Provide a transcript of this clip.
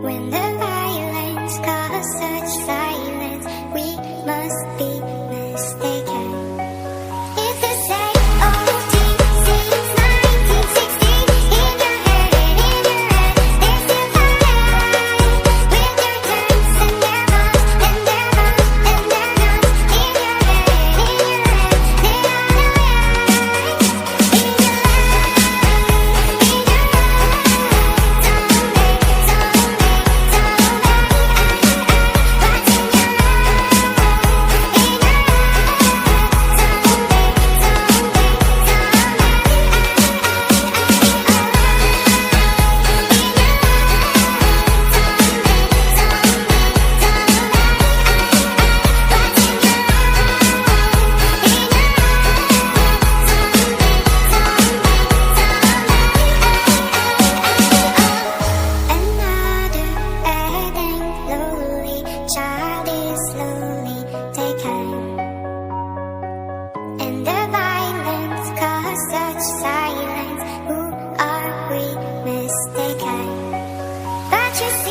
When the violence causes such silence, we must be mistaken. If the same old seems 1960 in your head and in your head, they're still alive with their turns and their bombs and their bombs and their guns. In your head and in your head, they are alive. In your life, in your child is slowly taken, and the violence caused such silence. Who are we mistaken? But you see